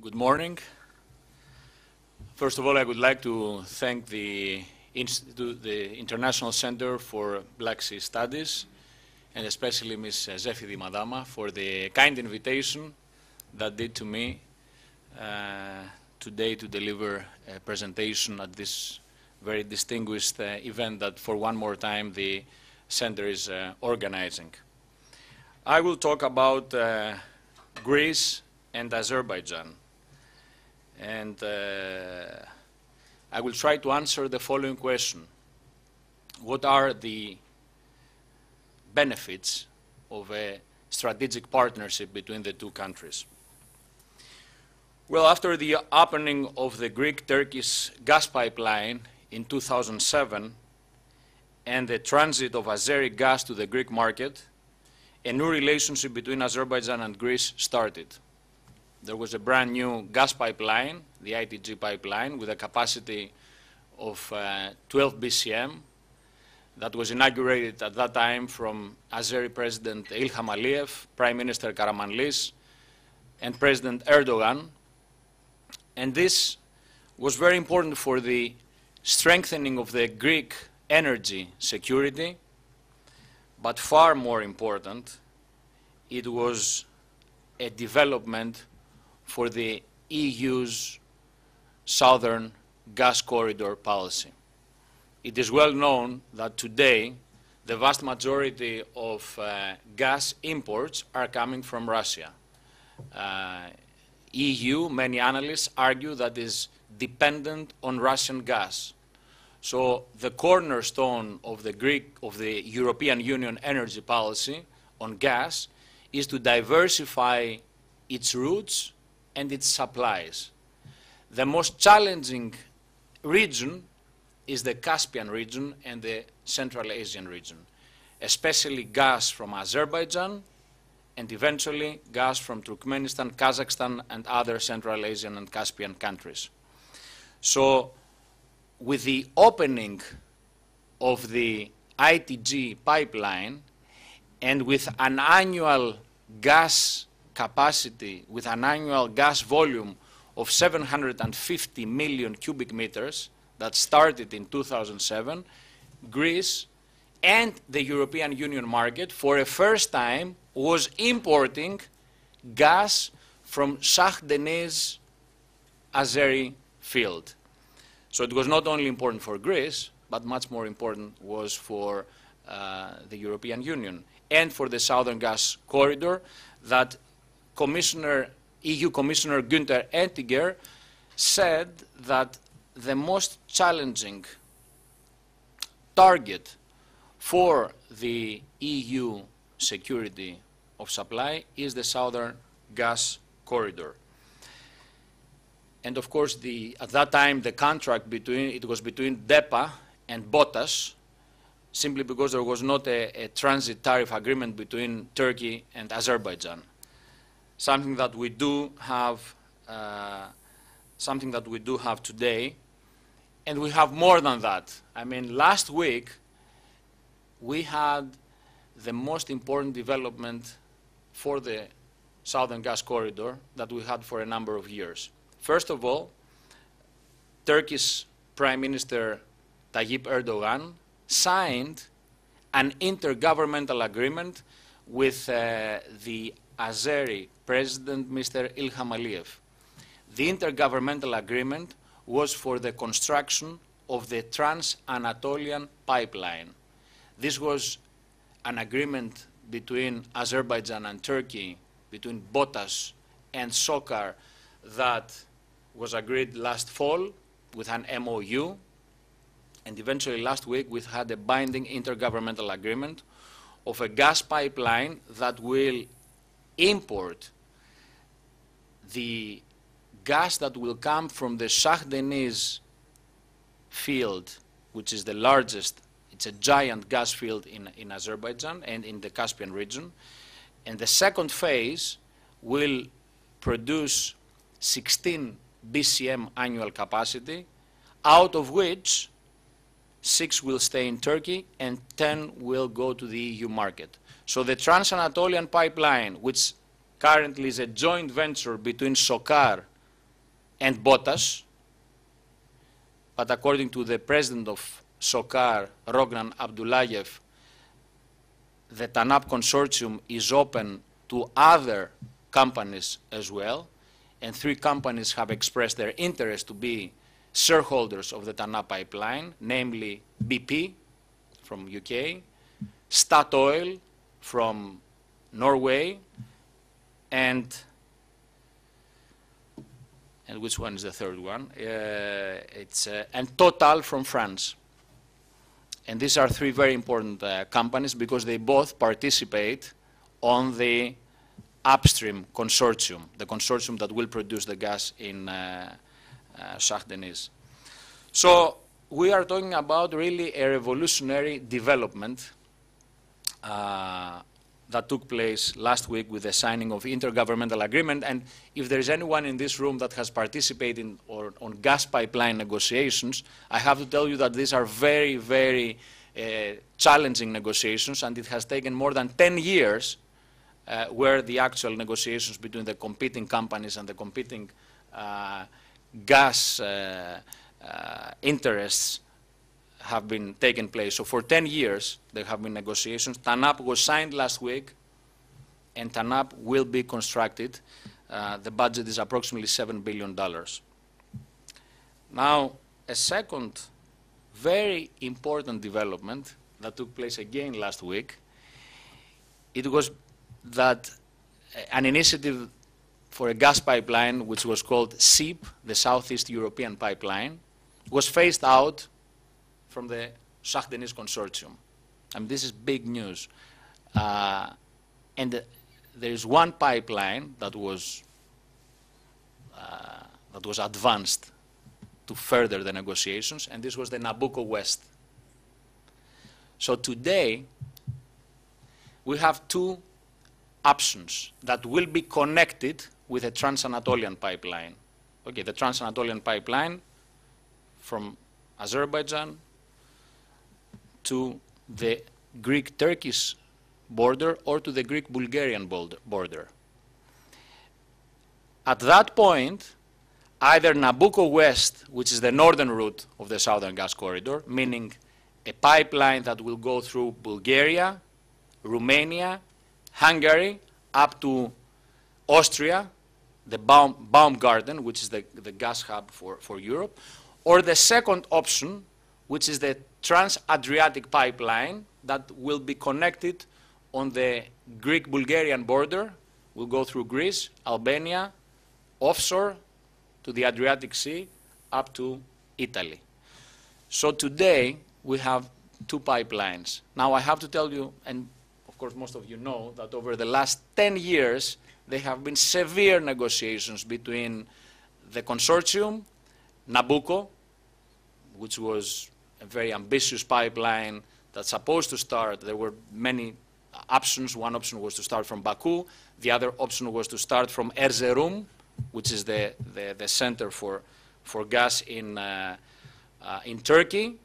Good morning. First of all, I would like to thank the International Center for Black Sea Studies, and especially Ms. Zefi Dimadama for the kind invitation that did to me today to deliver a presentation at this very distinguished event that for one more time the center is organizing. I will talk about Greece and Azerbaijan. And I will try to answer the following question. What are the benefits of a strategic partnership between the two countries? Well, after the opening of the Greek-Turkish gas pipeline in 2007 and the transit of Azeri gas to the Greek market, a new relationship between Azerbaijan and Greece started. There was a brand new gas pipeline, the ITG pipeline, with a capacity of 12 BCM that was inaugurated at that time from Azeri President Ilham Aliyev, Prime Minister Karamanlis, and President Erdogan. And this was very important for the strengthening of the Greek energy security, but far more important, it was a development for the EU's southern gas corridor policy. It is well known that today the vast majority of gas imports are coming from Russia. EU, many analysts argue that is dependent on Russian gas. So the cornerstone of the European Union energy policy on gas is to diversify its routes and its supplies. The most challenging region is the Caspian region and the Central Asian region, especially gas from Azerbaijan and eventually gas from Turkmenistan, Kazakhstan, and other Central Asian and Caspian countries. So with the opening of the ITG pipeline and with an annual gas capacity, with an annual gas volume of 750 million cubic meters that started in 2007, Greece and the European Union market for a first time was importing gas from Shah Deniz Azeri field. So it was not only important for Greece, but much more important was for the European Union and for the Southern Gas Corridor that EU Commissioner Günther Oettinger said that the most challenging target for the EU security of supply is the Southern Gas Corridor. And of course, at that time, the contract was between DEPA and BOTAS, simply because there was not a transit tariff agreement between Turkey and Azerbaijan. Something that we do have today, and we have more than that. I mean, last week we had the most important development for the Southern Gas Corridor that we had for a number of years. First of all, Turkish Prime Minister Tayyip Erdogan signed an intergovernmental agreement with the Azeri President, Mr. Ilham Aliyev. The intergovernmental agreement was for the construction of the Trans-Anatolian pipeline. This was an agreement between Azerbaijan and Turkey, between BOTAS and SOCAR, that was agreed last fall with an MOU, and eventually last week we had a binding intergovernmental agreement of a gas pipeline that will import the gas that will come from the Shah Deniz field, which is the largest, it's a giant gas field in Azerbaijan and in the Caspian region. And the second phase will produce 16 BCM annual capacity, out of which 6 will stay in Turkey and 10 will go to the EU market. So the Trans-Anatolian pipeline, which currently is a joint venture between SOCAR and Botas, but according to the president of SOCAR, Rognan Abdullayev, the TANAP consortium is open to other companies as well, and 3 companies have expressed their interest to be shareholders of the TANAP pipeline, namely BP from UK, Statoil from Norway, and which one is the third one? And Total from France. And these are 3 very important companies because they both participate on the upstream consortium, the consortium that will produce the gas in Shah Deniz. So we are talking about really a revolutionary development that took place last week with the signing of intergovernmental agreement. And if there is anyone in this room that has participated on gas pipeline negotiations, I have to tell you that these are very, very challenging negotiations, and it has taken more than 10 years where the actual negotiations between the competing companies and the competing gas interests have been taking place. So for 10 years, there have been negotiations. TANAP was signed last week, and TANAP will be constructed. The budget is approximately $7 billion. Now, a second very important development that took place again last week, it was that an initiative for a gas pipeline, which was called SEEP, the Southeast European Pipeline, was phased out from the Shah Deniz consortium. I mean, this is big news. And there is one pipeline that was advanced to further the negotiations, and this was the Nabucco West. So today, we have 2 options that will be connected with a Trans-Anatolian pipeline. Okay, the Trans-Anatolian pipeline from Azerbaijan to the Greek-Turkish border or to the Greek-Bulgarian border. At that point, either Nabucco West, which is the northern route of the Southern Gas Corridor, meaning a pipeline that will go through Bulgaria, Romania, Hungary, up to Austria, the Baumgarten, which is the gas hub for Europe, or the second option, which is the Trans-Adriatic pipeline that will be connected on the Greek-Bulgarian border, will go through Greece, Albania, offshore to the Adriatic Sea, up to Italy. So today, we have 2 pipelines. Now, I have to tell you, and of course most of you know, that over the last 10 years, there have been severe negotiations between the consortium, Nabucco, which was a very ambitious pipeline that's supposed to start. There were many options. One option was to start from Baku. The other option was to start from Erzurum, which is the center for gas in Turkey,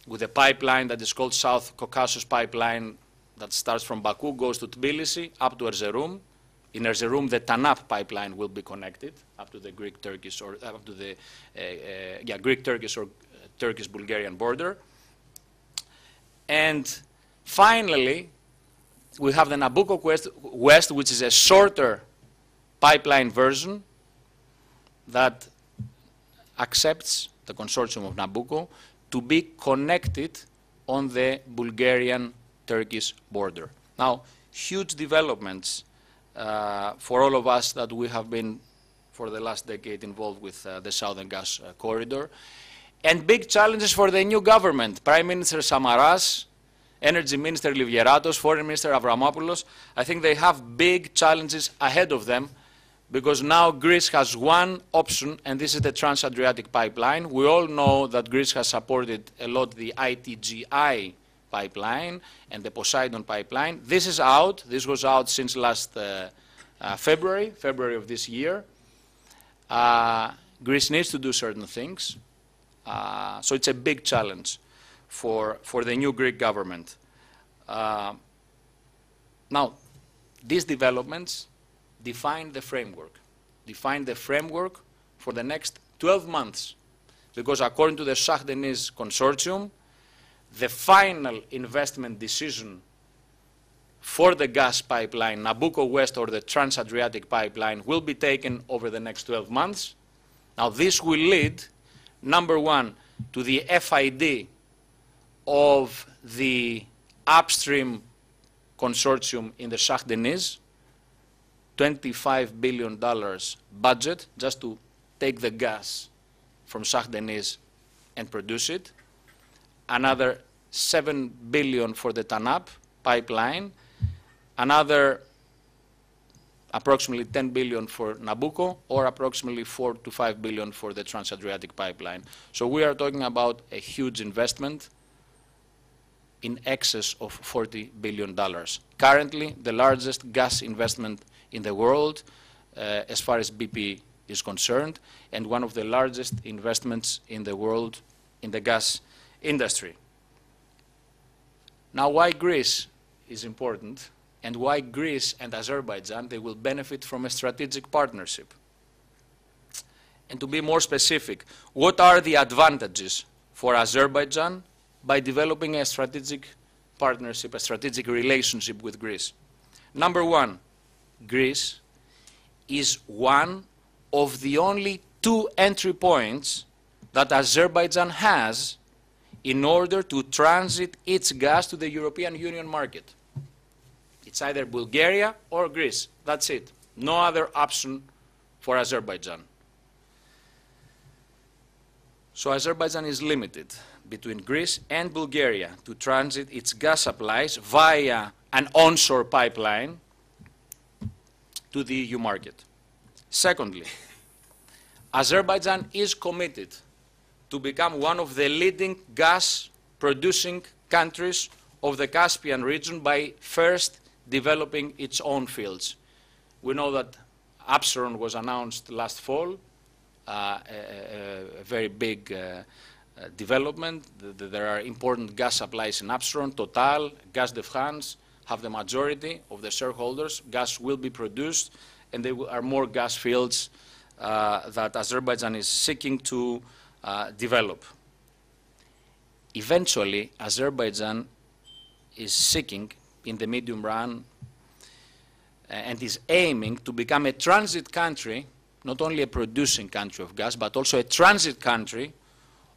with a pipeline that is called South Caucasus Pipeline that starts from Baku, goes to Tbilisi, up to Erzurum. In Erzurum, the TANAP pipeline will be connected up to the Greek-Turkish or up to the Greek-Turkish or Turkish-Bulgarian border. And finally, we have the Nabucco West, which is a shorter pipeline version that accepts the consortium of Nabucco to be connected on the Bulgarian-Turkish border. Now, huge developments for all of us that we have been, for the last decade, involved with the Southern Gas Corridor, and big challenges for the new government. Prime Minister Samaras, Energy Minister Livieratos, Foreign Minister Avramopoulos. I think they have big challenges ahead of them, because now Greece has one option, and this is the Trans-Adriatic pipeline. We all know that Greece has supported a lot the ITGI pipeline and the Poseidon pipeline. This is out. This was out since last February of this year. Greece needs to do certain things. So it's a big challenge for the new Greek government. Now, these developments define the framework for the next 12 months, because according to the Shah Deniz consortium, the final investment decision for the gas pipeline, Nabucco West or the Trans-Adriatic pipeline, will be taken over the next 12 months. Now this will lead, number one, to the FID of the upstream consortium in the Shah Deniz, $25 billion budget just to take the gas from Shah Deniz and produce it, another $7 billion for the TANAP pipeline, another approximately $10 billion for Nabucco, or approximately $4 to $5 billion for the Trans-Adriatic pipeline. So we are talking about a huge investment in excess of $40 billion. Currently, the largest gas investment in the world, as far as BP is concerned, and one of the largest investments in the world in the gas industry. Now, why Greece is important, and why Greece and Azerbaijan, they will benefit from a strategic partnership. And to be more specific, what are the advantages for Azerbaijan by developing a strategic partnership, a strategic relationship with Greece? Number one, Greece is one of the only two entry points that Azerbaijan has in order to transit its gas to the European Union market. It's either Bulgaria or Greece. That's it. No other option for Azerbaijan. So Azerbaijan is limited between Greece and Bulgaria to transit its gas supplies via an onshore pipeline to the EU market. Secondly, Azerbaijan is committed to become one of the leading gas-producing countries of the Caspian region by first developing its own fields. We know that Absaron was announced last fall, a very big development. There are important gas supplies in Absaron. Total, Gaz de France have the majority of the shareholders. Gas will be produced, and there are more gas fields that Azerbaijan is seeking to develop. Eventually, Azerbaijan is seeking, in the medium run, and is aiming to become a transit country, not only a producing country of gas, but also a transit country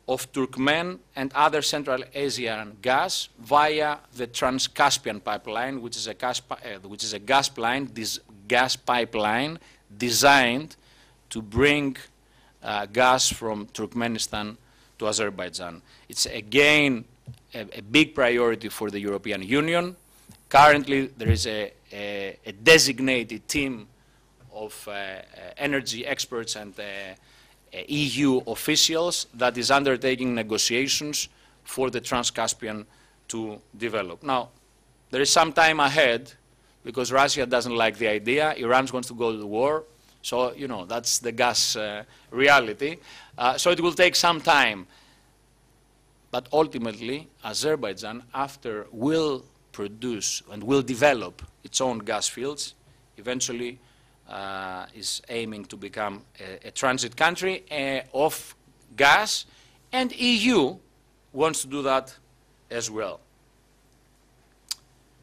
of Turkmen and other Central Asian gas via the Trans-Caspian pipeline, which is a gas pipeline designed to bring gas from Turkmenistan to Azerbaijan. It's again a big priority for the European Union. Currently, there is a designated team of energy experts and EU officials that is undertaking negotiations for the Trans-Caspian to develop. Now, there is some time ahead because Russia doesn't like the idea. Iran wants to go to war. So, you know, that's the gas reality. So it will take some time. But ultimately, Azerbaijan, after will produce and will develop its own gas fields, eventually is aiming to become a transit country of gas, and EU wants to do that as well.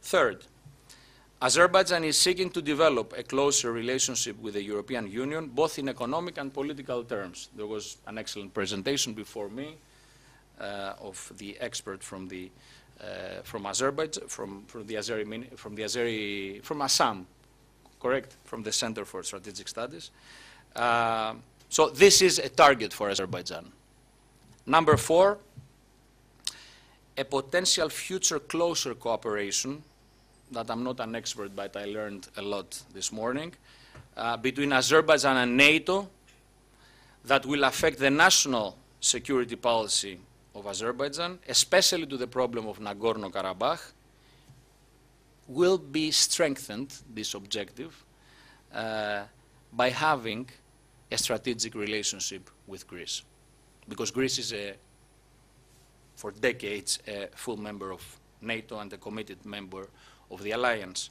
Third, Azerbaijan is seeking to develop a closer relationship with the European Union, both in economic and political terms. There was an excellent presentation before me of the expert from Azerbaijan, from Assam, correct, from the Center for Strategic Studies. So this is a target for Azerbaijan. Number four, a potential future closer cooperation, that I'm not an expert, but I learned a lot this morning, between Azerbaijan and NATO that will affect the national security policy of Azerbaijan, especially to the problem of Nagorno-Karabakh, will be strengthened, this objective, by having a strategic relationship with Greece. Because Greece is, for decades, a full member of NATO and a committed member of the alliance.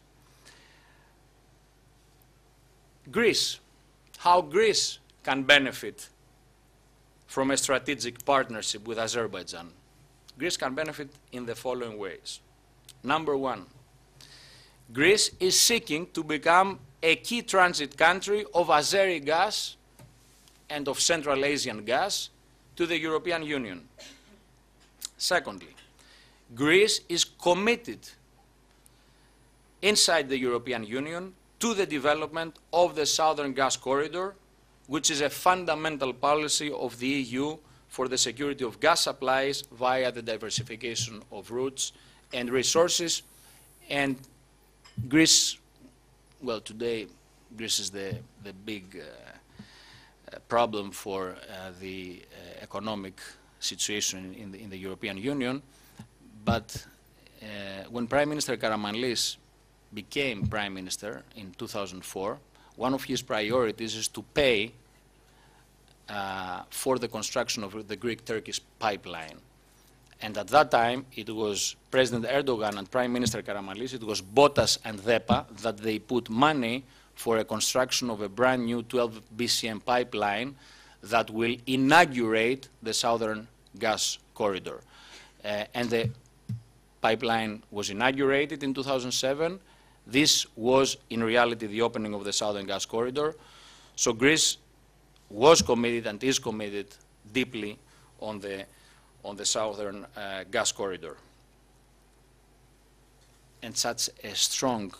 Greece, how Greece can benefit from a strategic partnership with Azerbaijan? Greece can benefit in the following ways. Number one, Greece is seeking to become a key transit country of Azeri gas and of Central Asian gas to the European Union. Secondly, Greece is committed inside the European Union to the development of the Southern Gas Corridor, which is a fundamental policy of the EU for the security of gas supplies via the diversification of routes and resources. And Greece, well, today Greece is the big problem for the economic situation in the European Union. But when Prime Minister Karamanlis became Prime Minister in 2004, one of his priorities is to pay for the construction of the Greek-Turkish pipeline. And at that time, it was President Erdogan and Prime Minister Karamanlis, it was Botas and DEPA that they put money for a construction of a brand new 12 BCM pipeline that will inaugurate the Southern Gas Corridor. And the pipeline was inaugurated in 2007. This was, in reality, the opening of the Southern Gas Corridor. So Greece was committed and is committed deeply on the Southern Gas Corridor. And such a strong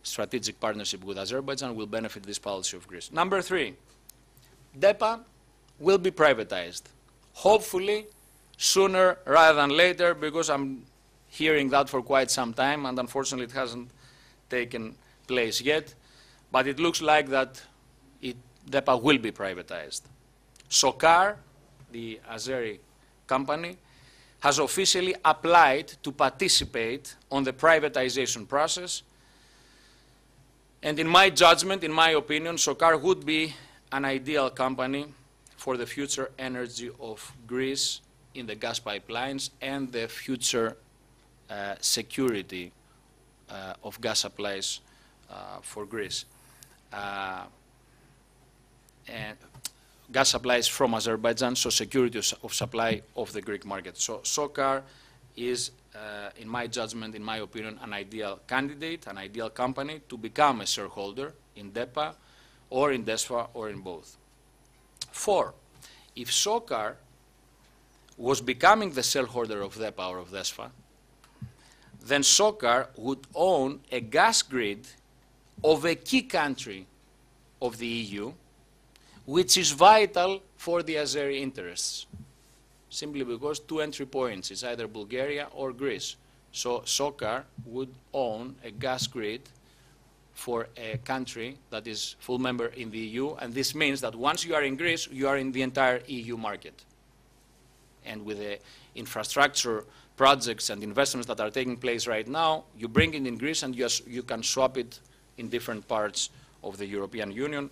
strategic partnership with Azerbaijan will benefit this policy of Greece. Number three, DEPA will be privatized, hopefully sooner rather than later, because I'm hearing that for quite some time, and unfortunately it hasn't taken place yet, but it looks like that DEPA will be privatized. SOCAR, the Azeri company, has officially applied to participate on the privatization process, and in my judgment, in my opinion, SOCAR would be an ideal company for the future energy of Greece in the gas pipelines and the future security of gas supplies for Greece. And gas supplies from Azerbaijan, so security of supply of the Greek market. So SOCAR is, in my judgment, in my opinion, an ideal candidate, an ideal company to become a shareholder in DEPA or in DESFA or in both. Four, if SOCAR was becoming the shareholder of DEPA or of DESFA, then SOCAR would own a gas grid of a key country of the EU, which is vital for the Azeri interests, simply because two entry points is either Bulgaria or Greece. So SOCAR would own a gas grid for a country that is full member in the EU, and this means that once you are in Greece, you are in the entire EU market. And with the infrastructure projects and investments that are taking place right now, you bring it in Greece and you can swap it in different parts of the European Union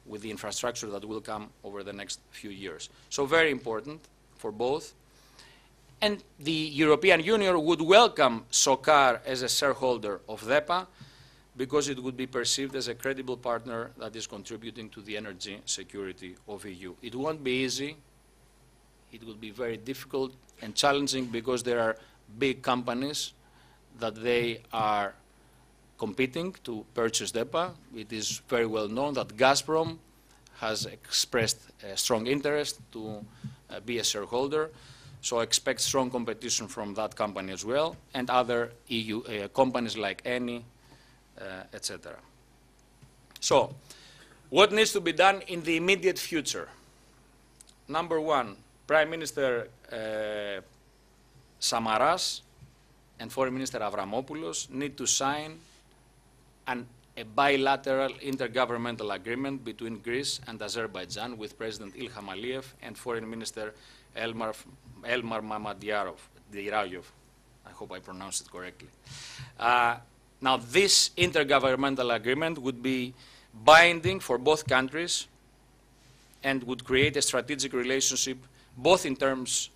with the infrastructure that will come over the next few years. So very important for both. And the European Union would welcome SOCAR as a shareholder of DEPA because it would be perceived as a credible partner that is contributing to the energy security of EU. It won't be easy. It will be very difficult and challenging because there are big companies that they are competing to purchase DEPA. It is very well known that Gazprom has expressed a strong interest to be a shareholder. So expect strong competition from that company as well, and other EU companies like Eni, etc. So what needs to be done in the immediate future? Number one, Prime Minister Samaras and Foreign Minister Avramopoulos need to sign a bilateral intergovernmental agreement between Greece and Azerbaijan with President Ilham Aliyev and Foreign Minister Elmar Mammadiyarov. I hope I pronounced it correctly. Now, this intergovernmental agreement would be binding for both countries and would create a strategic relationship both in terms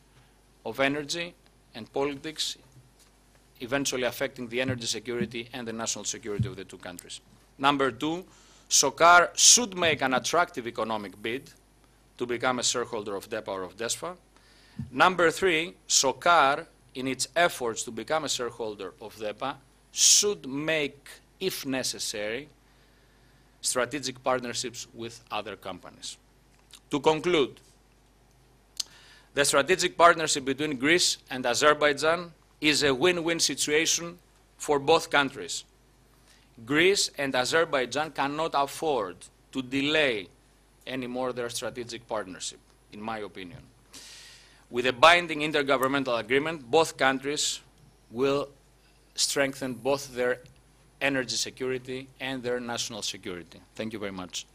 of energy and politics, eventually affecting the energy security and the national security of the two countries. Number two, SOCAR should make an attractive economic bid to become a shareholder of DEPA or of DESFA. Number three, SOCAR, in its efforts to become a shareholder of DEPA, should make, if necessary, strategic partnerships with other companies. To conclude, the strategic partnership between Greece and Azerbaijan is a win-win situation for both countries. Greece and Azerbaijan cannot afford to delay anymore their strategic partnership, in my opinion. With a binding intergovernmental agreement, both countries will strengthen both their energy security and their national security. Thank you very much.